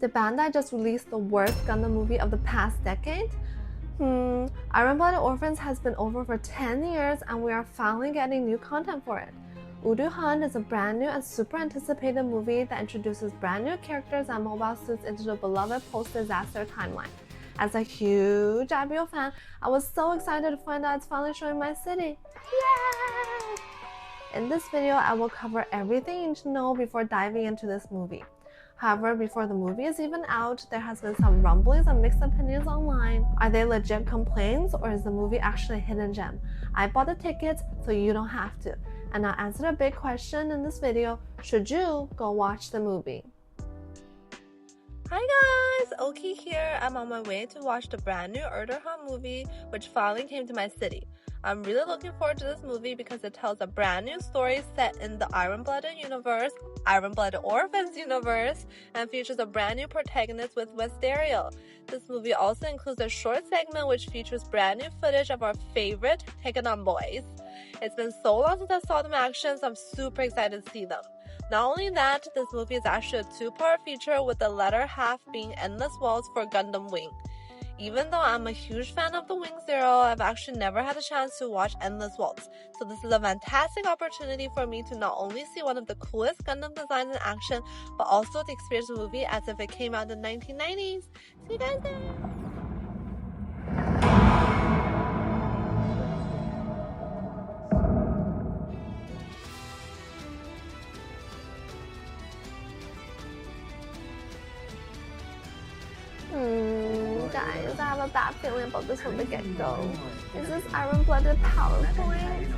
Did Bandai just release the worst Gundam movie of the past decade? Iron Blooded Orphans has been over for 10 years and we are finally getting new content for it. Urdr Hunt is a brand new and super anticipated movie that introduces brand new characters and mobile suits into the beloved post-disaster timeline. As a huge IBO fan, I was so excited to find out it's finally showing my city. Yay! In this video, I will cover everything you need to know before diving into this movie. However, before the movie is even out, there has been some rumblings and mixed opinions online. Are they legit complaints or is the movie actually a hidden gem? I bought the tickets, so you don't have to. And I'll answer a big question in this video: should you go watch the movie? Hi guys, Oki here. I'm on my way to watch the brand new Urdr Hunt movie, which finally came to my city. I'm really looking forward to this movie because it tells a brand new story set in the Iron Blooded universe, Iron Blooded Orphans universe, and features a brand new protagonist with Westerial. This movie also includes a short segment which features brand new footage of our favorite Tekken boys. It's been so long since I saw them in action, so I'm super excited to see them. Not only that, this movie is actually a two-part feature with the latter half being Endless Waltz for Gundam Wing. Even though I'm a huge fan of the Wing Zero, I've actually never had a chance to watch Endless Waltz, so this is a fantastic opportunity for me to not only see one of the coolest Gundam designs in action, but also to experience the movie as if it came out in the 1990s. See you guys there! Guys, I have a bad feeling about this from the get-go. Is this Iron-Blooded PowerPoint?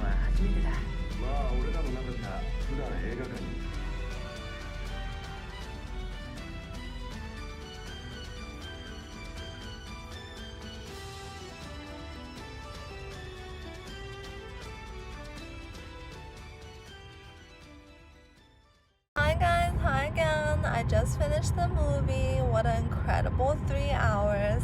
Hi guys, hi again. I just finished the movie. What an incredible 3 hours.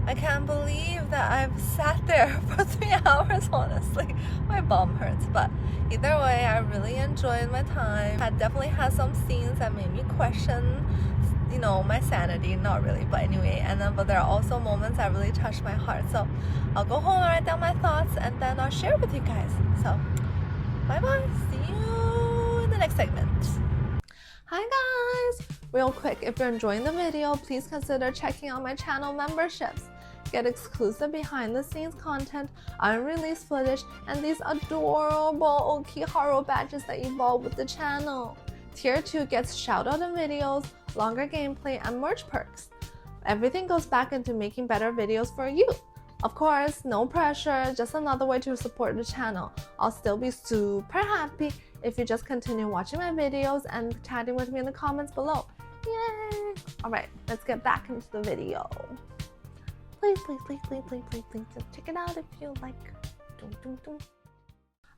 I can't believe that I've sat there for 3 hours, honestly. My bum hurts, but either way, I really enjoyed my time. I definitely had some scenes that made me question, my sanity. Not really, but anyway. But there are also moments that really touched my heart. So I'll go home and write down my thoughts and then I'll share with you guys. So bye-bye. See you in the next segment. Hi guys! Real quick, if you're enjoying the video, please consider checking out my channel memberships. Get exclusive behind the scenes content, unreleased footage, and these adorable Okiharu badges that evolve with the channel. Tier 2 gets shoutout in videos, longer gameplay, and merch perks. Everything goes back into making better videos for you. Of course, no pressure, just another way to support the channel. I'll still be super happy if you just continue watching my videos and chatting with me in the comments below. Yay! Alright, let's get back into the video. Please, just check it out if you like.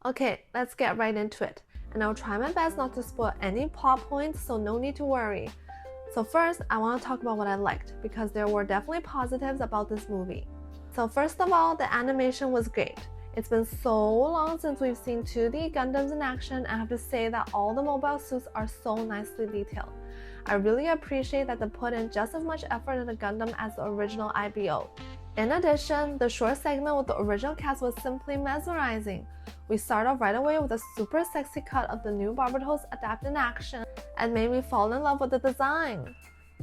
Okay, let's get right into it. And I'll try my best not to spoil any plot points, so no need to worry. So first, I want to talk about what I liked, because there were definitely positives about this movie. So first of all, the animation was great. It's been so long since we've seen 2D Gundams in action. I have to say that all the mobile suits are so nicely detailed. I really appreciate that they put in just as much effort in the Gundam as the original IBO. In addition, the short segment with the original cast was simply mesmerizing. We start off right away with a super sexy cut of the new Barbatos adapted in action and made me fall in love with the design.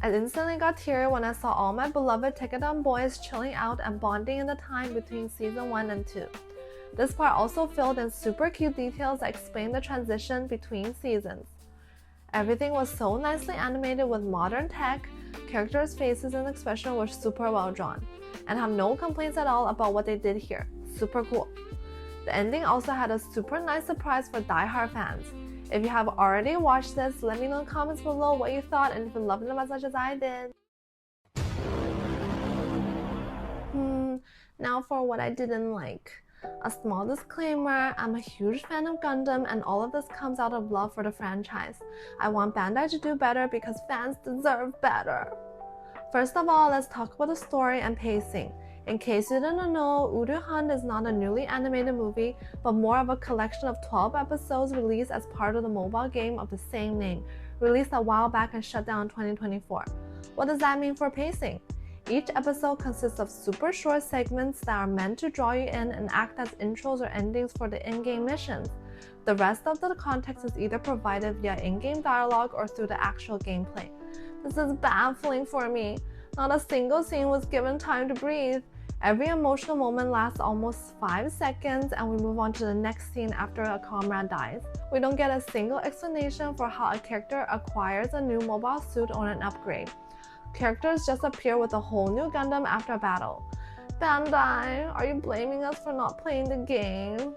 I instantly got teary when I saw all my beloved Tekken boys chilling out and bonding in the time between season 1 and 2. This part also filled in super cute details that explained the transition between seasons. Everything was so nicely animated with modern tech, characters' faces and expression were super well drawn, and have no complaints at all about what they did here. Super cool. The ending also had a super nice surprise for die-hard fans. If you have already watched this, let me know in the comments below what you thought and if you loved them as much as I did. Now for what I didn't like. A small disclaimer, I'm a huge fan of Gundam and all of this comes out of love for the franchise. I want Bandai to do better because fans deserve better. First of all, let's talk about the story and pacing. In case you didn't know, Urdr Hunt is not a newly animated movie, but more of a collection of 12 episodes released as part of the mobile game of the same name, released a while back and shut down in 2024. What does that mean for pacing? Each episode consists of super short segments that are meant to draw you in and act as intros or endings for the in-game missions. The rest of the context is either provided via in-game dialogue or through the actual gameplay. This is baffling for me. Not a single scene was given time to breathe. Every emotional moment lasts almost 5 seconds and we move on to the next scene after a comrade dies. We don't get a single explanation for how a character acquires a new mobile suit or an upgrade. Characters just appear with a whole new Gundam after a battle. Bandai, are you blaming us for not playing the game?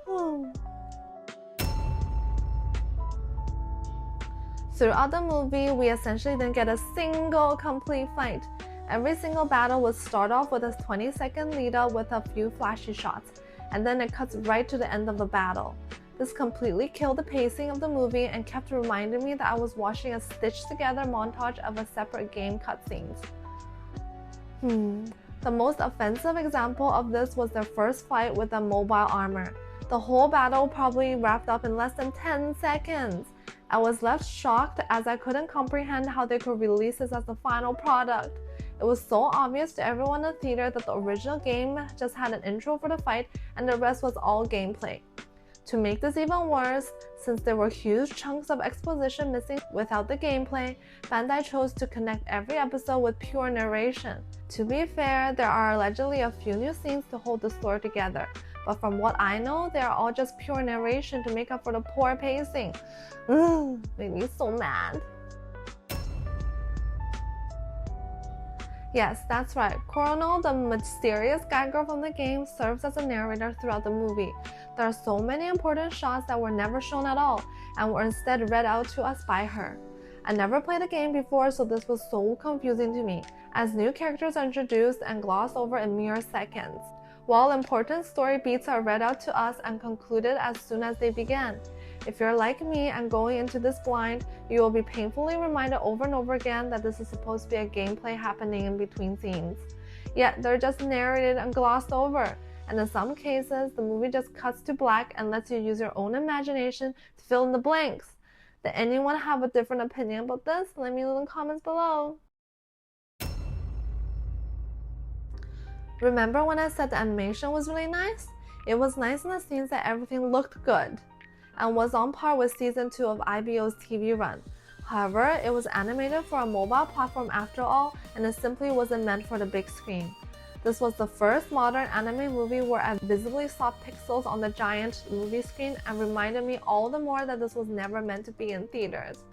Throughout the movie, we essentially didn't get a single complete fight. Every single battle would start off with a 20-second lead-up with a few flashy shots, and then it cuts right to the end of the battle. This completely killed the pacing of the movie and kept reminding me that I was watching a stitched-together montage of a separate game cutscenes. The most offensive example of this was their first fight with the mobile armor. The whole battle probably wrapped up in less than 10 seconds. I was left shocked as I couldn't comprehend how they could release this as the final product. It was so obvious to everyone in the theater that the original game just had an intro for the fight and the rest was all gameplay. To make this even worse, since there were huge chunks of exposition missing without the gameplay, Bandai chose to connect every episode with pure narration. To be fair, there are allegedly a few new scenes to hold the story together, but from what I know, they are all just pure narration to make up for the poor pacing. Made me so mad. Yes, that's right. Chrono, the mysterious guy girl from the game, serves as a narrator throughout the movie. There are so many important shots that were never shown at all and were instead read out to us by her. I never played the game before, so this was so confusing to me, as new characters are introduced and glossed over in mere seconds, while important story beats are read out to us and concluded as soon as they began. If you're like me and going into this blind, you will be painfully reminded over and over again that this is supposed to be a gameplay happening in between scenes. Yet they're just narrated and glossed over, and in some cases, the movie just cuts to black and lets you use your own imagination to fill in the blanks. Did anyone have a different opinion about this? Let me know in the comments below. Remember when I said the animation was really nice? It was nice in the scenes that everything looked good and was on par with season 2 of IBO's TV run. However, it was animated for a mobile platform after all, and it simply wasn't meant for the big screen. This was the first modern anime movie where I visibly saw pixels on the giant movie screen and reminded me all the more that this was never meant to be in theaters.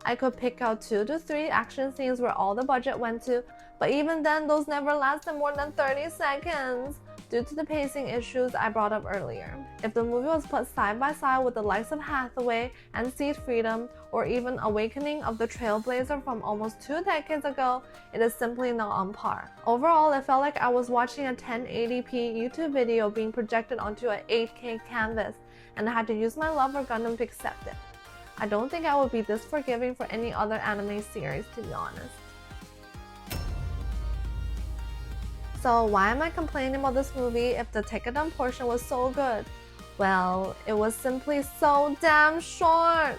I could pick out 2 to 3 action scenes where all the budget went to, but even then those never lasted more than 30 seconds. Due to the pacing issues I brought up earlier. If the movie was put side by side with the likes of Hathaway and Seed Freedom, or even Awakening of the Trailblazer from almost 2 decades ago, it is simply not on par. Overall, it felt like I was watching a 1080p YouTube video being projected onto an 8K canvas, and I had to use my love for Gundam to accept it. I don't think I would be this forgiving for any other anime series, to be honest. So why am I complaining about this movie if the Tekadon portion was so good? Well, it was simply so damn short,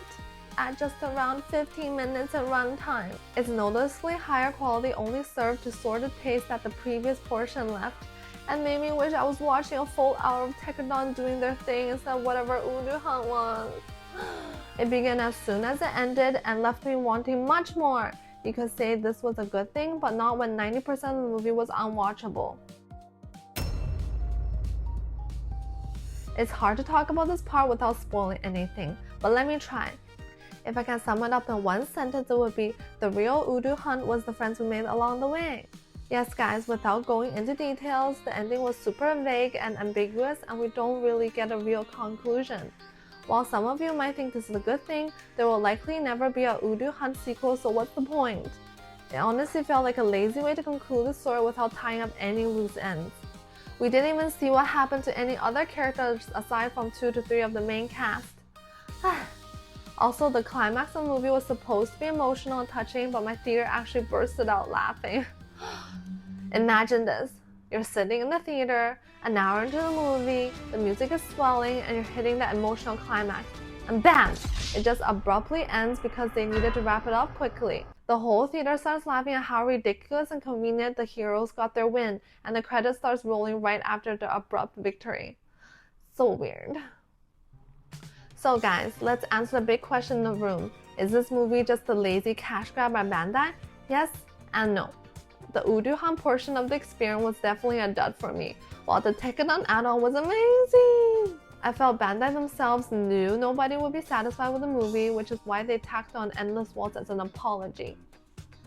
at just around 15 minutes in runtime. Its noticeably higher quality only served to sort the pace that the previous portion left, and made me wish I was watching a full hour of Tekadon doing their thing instead of whatever Urdr Hunt was. It began as soon as it ended and left me wanting much more. You could say this was a good thing, but not when 90% of the movie was unwatchable. It's hard to talk about this part without spoiling anything, but let me try. If I can sum it up in one sentence, it would be, the real Urdr Hunt was the friends we made along the way. Yes guys, without going into details, the ending was super vague and ambiguous and we don't really get a real conclusion. While some of you might think this is a good thing, there will likely never be a Urdr Hunt sequel, so what's the point? It honestly felt like a lazy way to conclude the story without tying up any loose ends. We didn't even see what happened to any other characters aside from 2 to 3 of the main cast. Also, the climax of the movie was supposed to be emotional and touching, but my theater actually bursted out laughing. Imagine this. You're sitting in the theater, an hour into the movie, the music is swelling, and you're hitting that emotional climax. And bam! It just abruptly ends because they needed to wrap it up quickly. The whole theater starts laughing at how ridiculous and convenient the heroes got their win, and the credits starts rolling right after the abrupt victory. So weird. So guys, let's answer the big question in the room. Is this movie just a lazy cash grab by Bandai? Yes and no. The Urdr Hunt portion of the experience was definitely a dud for me, while the Tekadon add-on was amazing. I felt Bandai themselves knew nobody would be satisfied with the movie, which is why they tacked on Endless Waltz as an apology.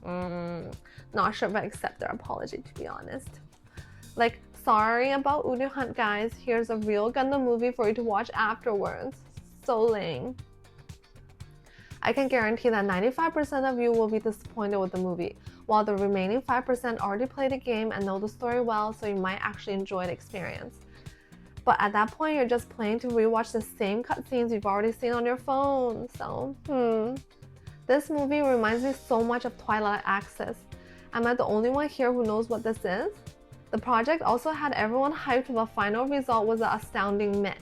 Not sure if I accept their apology, to be honest. Like, sorry about Urdr Hunt, guys. Here's a real Gundam movie for you to watch afterwards. So lame. I can guarantee that 95% of you will be disappointed with the movie, while the remaining 5% already played the game and know the story well, so you might actually enjoy the experience. But at that point, you're just playing to rewatch the same cutscenes you've already seen on your phone, so This movie reminds me so much of Twilight Axis. Am I the only one here who knows what this is? The project also had everyone hyped, but the final result was an astounding meh.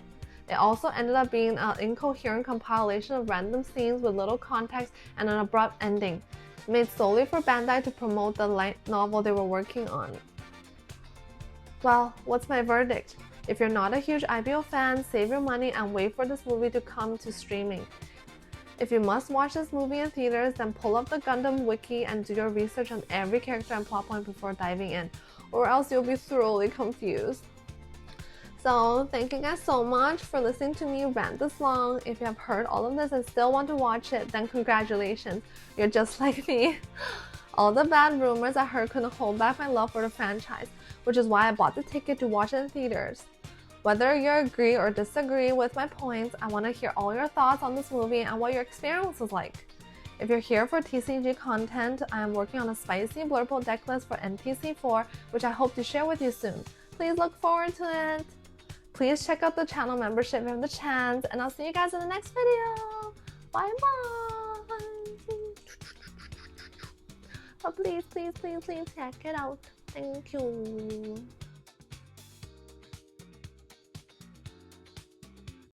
It also ended up being an incoherent compilation of random scenes with little context and an abrupt ending, made solely for Bandai to promote the light novel they were working on. Well, what's my verdict? If you're not a huge IBO fan, save your money and wait for this movie to come to streaming. If you must watch this movie in theaters, then pull up the Gundam wiki and do your research on every character and plot point before diving in, or else you'll be thoroughly confused. So thank you guys so much for listening to me rant this long. If you have heard all of this and still want to watch it, then congratulations, you're just like me. All the bad rumors I heard couldn't hold back my love for the franchise, which is why I bought the ticket to watch it in theaters. Whether you agree or disagree with my points, I want to hear all your thoughts on this movie and what your experience was like. If you're here for TCG content, I am working on a spicy blurple deck list for NTC4, which I hope to share with you soon. Please look forward to it. Please check out the channel membership if you have the chance, and I'll see you guys in the next video. Bye bye. But please check it out. Thank you.